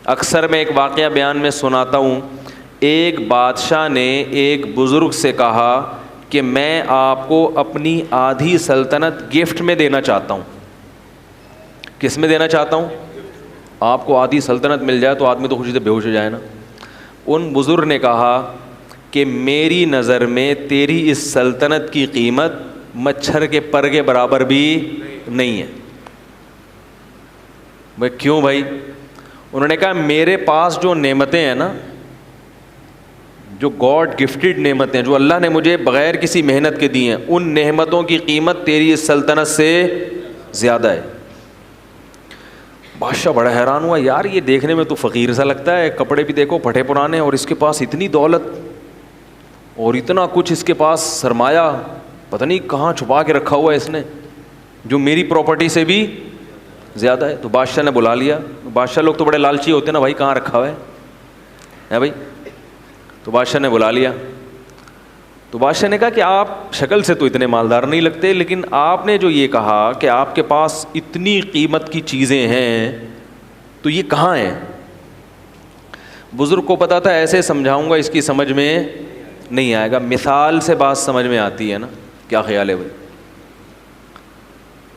اکثر میں ایک واقعہ بیان میں سناتا ہوں. ایک بادشاہ نے ایک بزرگ سے کہا کہ میں آپ کو اپنی آدھی سلطنت گفٹ میں دینا چاہتا ہوں. کس میں دینا چاہتا ہوں؟ آپ کو آدھی سلطنت مل جائے تو آدمی تو خوشی سے بے ہوش ہو جائے نا. ان بزرگ نے کہا کہ میری نظر میں تیری اس سلطنت کی قیمت مچھر کے پر کے برابر بھی نہیں ہے. بھائی کیوں بھائی؟ انہوں نے کہا میرے پاس جو نعمتیں ہیں نا، جو گاڈ گفٹڈ نعمتیں جو اللہ نے مجھے بغیر کسی محنت کے دی ہیں، ان نعمتوں کی قیمت تیری اس سلطنت سے زیادہ ہے. بادشاہ بڑا حیران ہوا، یار یہ دیکھنے میں تو فقیر سا لگتا ہے، کپڑے بھی دیکھو پھٹے پرانے، اور اس کے پاس اتنی دولت اور اتنا کچھ، اس کے پاس سرمایہ پتہ نہیں کہاں چھپا کے رکھا ہوا ہے اس نے، جو میری پراپرٹی سے بھی زیادہ ہے. تو بادشاہ نے بلا لیا. بادشاہ لوگ تو بڑے لالچی ہوتے ہیں نا، بھائی کہاں رکھا ہوا ہے بھائی. تو بادشاہ نے بلا لیا. تو بادشاہ نے کہا کہ آپ شکل سے تو اتنے مالدار نہیں لگتے، لیکن آپ نے جو یہ کہا کہ آپ کے پاس اتنی قیمت کی چیزیں ہیں تو یہ کہاں ہیں؟ بزرگ کو پتا تھا ایسے سمجھاؤں گا اس کی سمجھ میں نہیں آئے گا، مثال سے بات سمجھ میں آتی ہے نا. کیا خیال ہے بھائی؟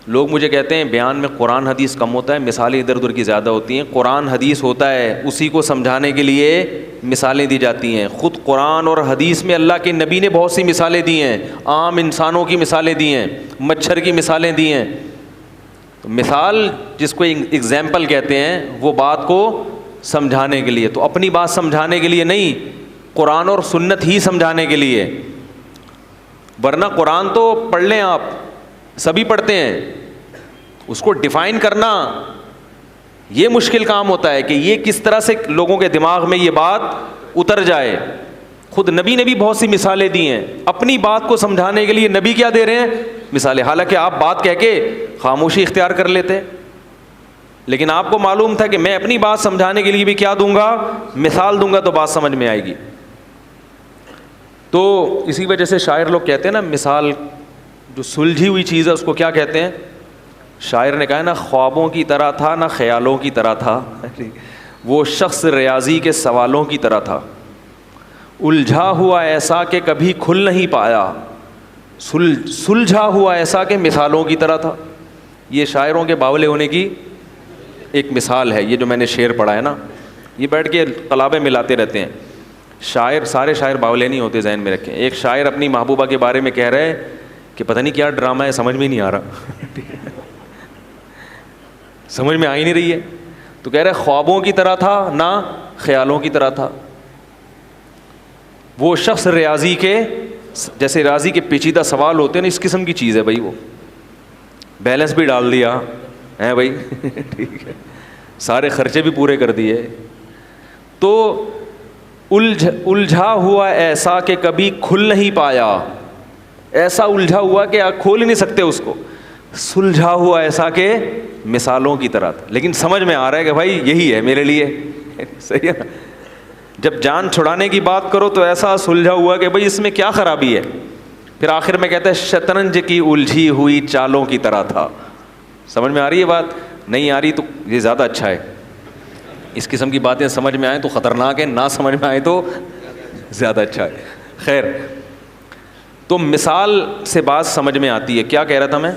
لوگ مجھے کہتے ہیں بیان میں قرآن حدیث کم ہوتا ہے، مثالیں ادھر ادھر کی زیادہ ہوتی ہیں. قرآن حدیث ہوتا ہے، اسی کو سمجھانے کے لیے مثالیں دی جاتی ہیں. خود قرآن اور حدیث میں اللہ کے نبی نے بہت سی مثالیں دی ہیں، عام انسانوں کی مثالیں دی ہیں، مچھر کی مثالیں دی ہیں. تو مثال جس کو ایگزامپل کہتے ہیں، وہ بات کو سمجھانے کے لیے، تو اپنی بات سمجھانے کے لیے نہیں، قرآن اور سنت ہی سمجھانے کے لیے. ورنہ قرآن تو پڑھ لیں آپ، سبھی پڑھتے ہیں، اس کو ڈیفائن کرنا یہ مشکل کام ہوتا ہے کہ یہ کس طرح سے لوگوں کے دماغ میں یہ بات اتر جائے. خود نبی نے بھی بہت سی مثالیں دی ہیں، اپنی بات کو سمجھانے کے لیے نبی کیا دے رہے ہیں؟ مثالیں. حالانکہ آپ بات کہہ کے خاموشی اختیار کر لیتے، لیکن آپ کو معلوم تھا کہ میں اپنی بات سمجھانے کے لیے بھی کیا دوں گا؟ مثال دوں گا تو بات سمجھ میں آئے گی. تو اسی وجہ سے شاعر لوگ کہتے ہیں نا، مثال جو سلجھی ہوئی چیز ہے اس کو کیا کہتے ہیں؟ شاعر نے کہا نا، خوابوں کی طرح تھا نہ خیالوں کی طرح تھا، وہ شخص ریاضی کے سوالوں کی طرح تھا، الجھا ہوا ایسا کہ کبھی کھل نہیں پایا، سلجھا ہوا ایسا کہ مثالوں کی طرح تھا. یہ شاعروں کے باولے ہونے کی ایک مثال ہے. یہ جو میں نے شعر پڑھا ہے نا، یہ بیٹھ کے قلابیں ملاتے رہتے ہیں. شاعر، سارے شاعر باولے نہیں ہوتے، ذہن میں رکھیں. ایک شاعر اپنی محبوبہ کے بارے میں کہہ رہے کہ پتہ نہیں کیا ڈرامہ ہے، سمجھ میں نہیں آ رہا سمجھ میں آ ہی نہیں رہی ہے. تو کہہ رہے خوابوں کی طرح تھا نہ خیالوں کی طرح تھا، وہ شخص ریاضی کے، جیسے ریاضی کے پیچیدہ سوال ہوتے ہیں نا، اس قسم کی چیز ہے بھائی. وہ بیلنس بھی ڈال دیا ہے بھائی ٹھیک ہے، سارے خرچے بھی پورے کر دیے. تو الجھا ہوا ایسا کہ کبھی کھل نہیں پایا، ایسا الجھا ہوا کہ آپ کھول ہی نہیں سکتے اس کو. سلجھا ہوا ایسا کہ مثالوں کی طرح تھا. لیکن سمجھ میں آ رہا ہے کہ بھائی یہی ہے میرے لیے، صحیح ہے نا. جب جان چھڑانے کی بات کرو تو ایسا سلجھا ہوا کہ بھائی اس میں کیا خرابی ہے. پھر آخر میں کہتا ہے شطرنج کی الجھی ہوئی چالوں کی طرح تھا. سمجھ میں آ رہی ہے بات؟ نہیں آ رہی تو یہ زیادہ اچھا ہے. اس قسم کی باتیں سمجھ میں آئیں تو خطرناک ہے، نہ سمجھ میں آئے تو زیادہ اچھا ہے. خیر، تو مثال سے بات سمجھ میں آتی ہے. کیا کہہ رہا تھا میں؟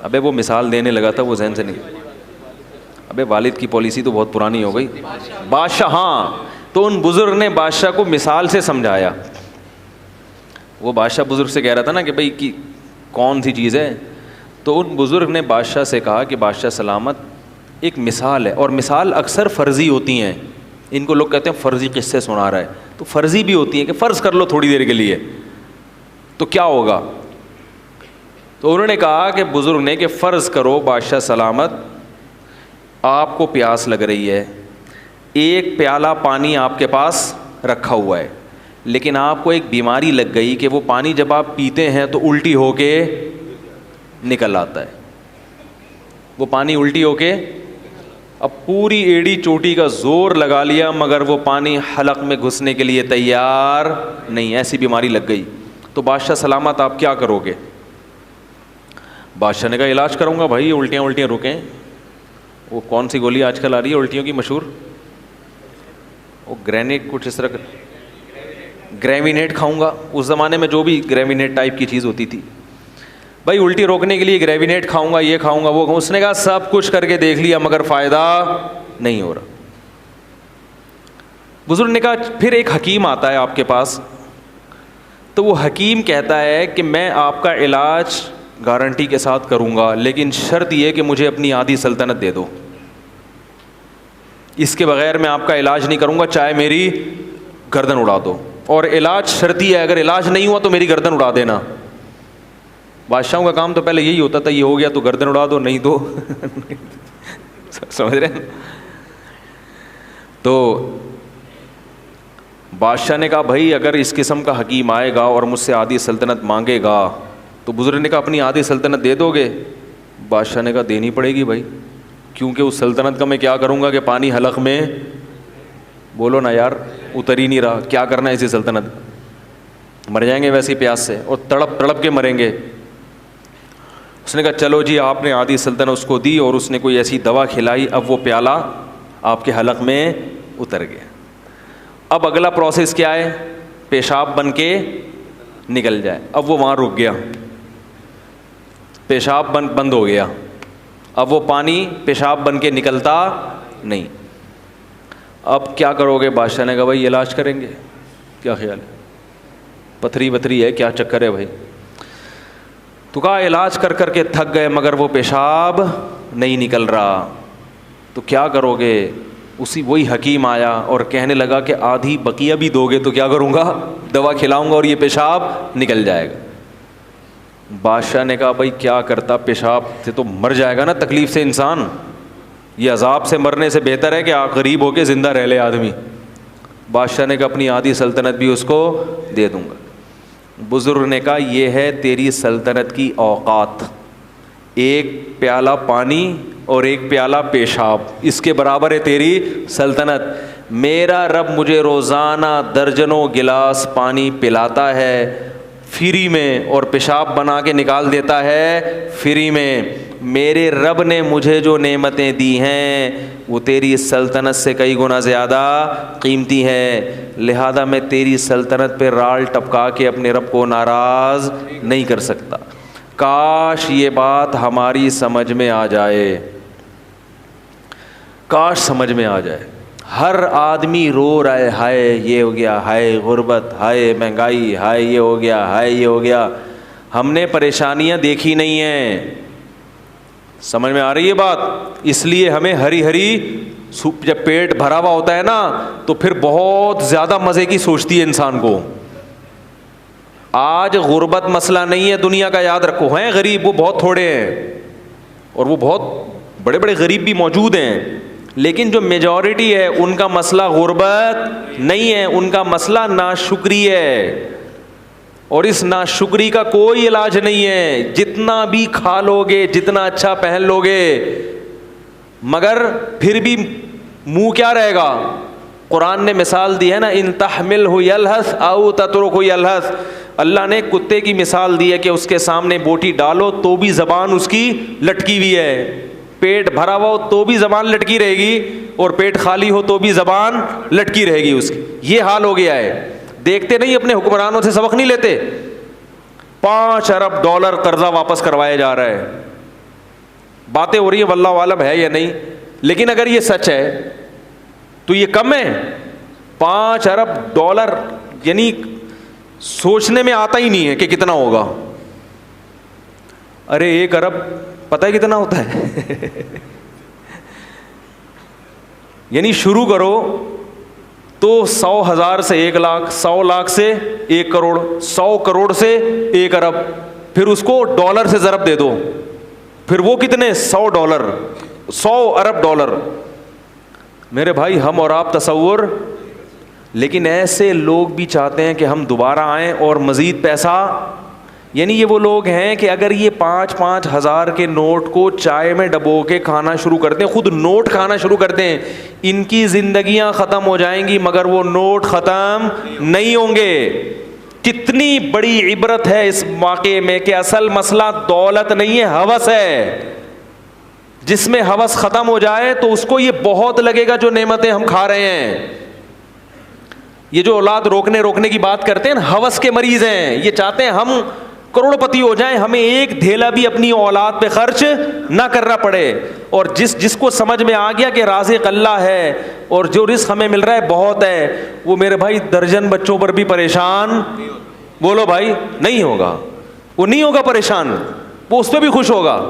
ابے وہ مثال دینے لگا تھا، وہ ذہن سے نہیں. ابے والد کی پالیسی تو بہت پرانی ہو گئی. بادشاہ، ہاں، تو ان بزرگ نے بادشاہ کو مثال سے سمجھایا. وہ بادشاہ بزرگ سے کہہ رہا تھا نا کہ بھائی کی کون سی چیز ہے. تو ان بزرگ نے بادشاہ سے کہا کہ بادشاہ سلامت، ایک مثال ہے، اور مثال اکثر فرضی ہوتی ہیں. ان کو لوگ کہتے ہیں فرضی قصے سنا رہا ہے، تو فرضی بھی ہوتی ہیں کہ فرض کر لو تھوڑی دیر کے لیے تو کیا ہوگا. تو انہوں نے کہا کہ بزرگ نے کہ فرض کرو بادشاہ سلامت، آپ کو پیاس لگ رہی ہے، ایک پیالہ پانی آپ کے پاس رکھا ہوا ہے، لیکن آپ کو ایک بیماری لگ گئی کہ وہ پانی جب آپ پیتے ہیں تو الٹی ہو کے نکل آتا ہے. وہ پانی الٹی ہو کے، اب پوری ایڑی چوٹی کا زور لگا لیا مگر وہ پانی حلق میں گھسنے کے لیے تیار نہیں. ایسی بیماری لگ گئی. تو بادشاہ سلامت آپ کیا کرو گے؟ بادشاہ نے کہا علاج کروں گا بھائی, الٹیاں الٹیاں رکیں. وہ کون سی گولی آج کل آ رہی ہے الٹیوں کی مشہور, وہ گرینیٹ کچھ اس طرح کا, گریوینیٹ کھاؤں گا. اس زمانے میں جو بھی گریوینیٹ ٹائپ کی چیز ہوتی تھی, بھائی الٹی روکنے کے لیے گریوینیٹ کھاؤں گا, یہ کھاؤں گا, وہ کھاؤں. اس نے کہا سب کچھ کر کے دیکھ لیا مگر فائدہ نہیں ہو رہا. بزرگ نے کہا پھر ایک حکیم آتا ہے آپ کے پاس, تو وہ حکیم کہتا ہے کہ میں آپ کا علاج گارنٹی کے ساتھ کروں گا, لیکن شرط یہ کہ مجھے اپنی آدھی سلطنت دے دو, اس کے بغیر میں آپ کا علاج نہیں کروں گا, چاہے میری گردن اڑا دو. اور علاج شرطی ہے, اگر علاج نہیں ہوا تو میری گردن اڑا دینا. بادشاہوں کا کام تو پہلے یہی ہوتا تھا, یہ ہو گیا تو گردن اڑا دو, نہیں تو سمجھ رہے ہیں. تو بادشاہ نے کہا بھائی اگر اس قسم کا حکیم آئے گا اور مجھ سے آدھی سلطنت مانگے گا, تو بزرگ نے کہا اپنی آدھی سلطنت دے دو گے؟ بادشاہ نے کہا دینی پڑے گی بھائی, کیونکہ اس سلطنت کا میں کیا کروں گا کہ پانی حلق میں, بولو نا یار, اتر ہی نہیں رہا, کیا کرنا ہے اسی سلطنت, مر جائیں گے ویسی پیاس سے, اور تڑپ تڑپ کے مریں گے. اس نے کہا چلو جی, آپ نے آدھی سلطنت اس کو دی اور اس نے کوئی ایسی دوا کھلائی, اب وہ پیالہ آپ کے حلق میں اتر گیا. اب اگلا پروسیس کیا ہے, پیشاب بن کے نکل جائے. اب وہ وہاں رک گیا, پیشاب بند ہو گیا, اب وہ پانی پیشاب بن کے نکلتا نہیں. اب کیا کرو گے؟ بادشاہ نے کہا بھائی علاج کریں گے. کیا خیال ہے, پتھری وتھری ہے کیا چکر ہے بھائی؟ تو کہا علاج کر کر کے تھک گئے مگر وہ پیشاب نہیں نکل رہا, تو کیا کرو گے؟ وہی حکیم آیا اور کہنے لگا کہ آدھی بقیہ بھی دو گے تو کیا کروں گا, دوا کھلاؤں گا اور یہ پیشاب نکل جائے گا. بادشاہ نے کہا بھائی کیا کرتا, پیشاب سے تو مر جائے گا نا تکلیف سے انسان, یہ عذاب سے مرنے سے بہتر ہے کہ غریب ہو کے زندہ رہ لے آدمی. بادشاہ نے کہا اپنی آدھی سلطنت بھی اس کو دے دوں گا. بزرگ نے کہا یہ ہے تیری سلطنت کی اوقات, ایک پیالہ پانی اور ایک پیالہ پیشاب, اس کے برابر ہے تیری سلطنت. میرا رب مجھے روزانہ درجنوں گلاس پانی پلاتا ہے فری میں, اور پیشاب بنا کے نکال دیتا ہے فری میں. میرے رب نے مجھے جو نعمتیں دی ہیں وہ تیری سلطنت سے کئی گنا زیادہ قیمتی ہیں, لہذا میں تیری سلطنت پہ رال ٹپکا کے اپنے رب کو ناراض نہیں کر سکتا. کاش یہ بات ہماری سمجھ میں آ جائے, کاش سمجھ میں آ جائے. ہر آدمی رو رہا ہے, ہائے یہ ہو گیا, ہائے غربت, ہائے مہنگائی, ہائے یہ ہو گیا, ہائے یہ ہو گیا. ہم نے پریشانیاں دیکھی نہیں ہیں, سمجھ میں آ رہی ہے بات؟ اس لیے ہمیں ہری ہری سوپ, جب پیٹ بھرا ہوا ہوتا ہے نا تو پھر بہت زیادہ مزے کی سوچتی ہے انسان کو. آج غربت مسئلہ نہیں ہے دنیا کا, یاد رکھو. ہیں غریب وہ بہت تھوڑے ہیں, اور وہ بہت بڑے بڑے غریب بھی موجود ہیں, لیکن جو میجورٹی ہے ان کا مسئلہ غربت نہیں ہے, ان کا مسئلہ ناشکری ہے. اور اس ناشکری کا کوئی علاج نہیں ہے, جتنا بھی کھا لو گے, جتنا اچھا پہن لو گے, مگر پھر بھی منہ کیا رہے گا. قرآن نے مثال دی ہے نا, ان تحملہ یلہث او تترکہ یلہث. اللہ نے کتے کی مثال دی ہے کہ اس کے سامنے بوٹی ڈالو تو بھی زبان اس کی لٹکی ہوئی ہے, پیٹ بھرا ہوا ہو تو بھی زبان لٹکی رہے گی, اور پیٹ خالی ہو تو بھی زبان لٹکی رہے گی اس کی. یہ حال ہو گیا ہے. دیکھتے نہیں اپنے حکمرانوں سے سبق نہیں لیتے؟ 5 ارب ڈالر قرضہ واپس کروایا جا رہا ہے. باتیں ہو رہی ہیں واللہ عالم ہے یا نہیں, لیکن اگر یہ سچ ہے تو یہ کم ہے. 5 ارب ڈالر یعنی سوچنے میں آتا ہی نہیں ہے کہ کتنا ہوگا. ارے 1 ارب پتہ ہے کتنا ہوتا ہے؟ یعنی شروع کرو تو 100,000 سے 1 لاکھ, 100 لاکھ سے 1 کروڑ, 100 کروڑ سے 1 ارب, پھر اس کو ڈالر سے ضرب دے دو, پھر وہ کتنے 100 ڈالر, 100 ارب ڈالر. میرے بھائی ہم اور آپ تصور, لیکن ایسے لوگ بھی چاہتے ہیں کہ ہم دوبارہ آئیں اور مزید پیسہ. یعنی یہ وہ لوگ ہیں کہ اگر یہ 5-5 ہزار کے نوٹ کو چائے میں ڈبو کے کھانا شروع کرتے ہیں, خود نوٹ کھانا شروع کرتے ہیں, ان کی زندگیاں ختم ہو جائیں گی مگر وہ نوٹ ختم نہیں ہوں گے. کتنی بڑی عبرت ہے اس واقعے میں کہ اصل مسئلہ دولت نہیں ہے، ہوس ہے. جس میں ہوس ختم ہو جائے تو اس کو یہ بہت لگے گا جو نعمتیں ہم کھا رہے ہیں. یہ جو اولاد روکنے کی بات کرتے ہیں نا، ہوس کے مریض ہیں. یہ چاہتے ہیں ہم کروڑ پتی ہو جائیں، ہمیں ایک دھیلا بھی اپنی اولاد پہ خرچ نہ کرنا پڑے. اور جس کو سمجھ میں آ گیا کہ رازق اللہ ہے اور جو رزق ہمیں مل رہا ہے بہت ہے، وہ میرے بھائی درجن بچوں پر بھی پریشان، بولو بھائی، نہیں ہوگا. وہ نہیں ہوگا پریشان، وہ اس پہ بھی خوش ہوگا.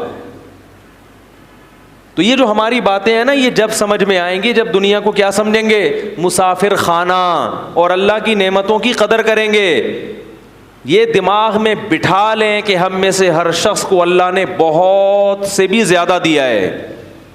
تو یہ جو ہماری باتیں ہیں نا، یہ جب سمجھ میں آئیں گی جب دنیا کو کیا سمجھیں گے، مسافر خانہ، اور اللہ کی نعمتوں کی قدر کریں گے. یہ دماغ میں بٹھا لیں کہ ہم میں سے ہر شخص کو اللہ نے بہت سے بھی زیادہ دیا ہے.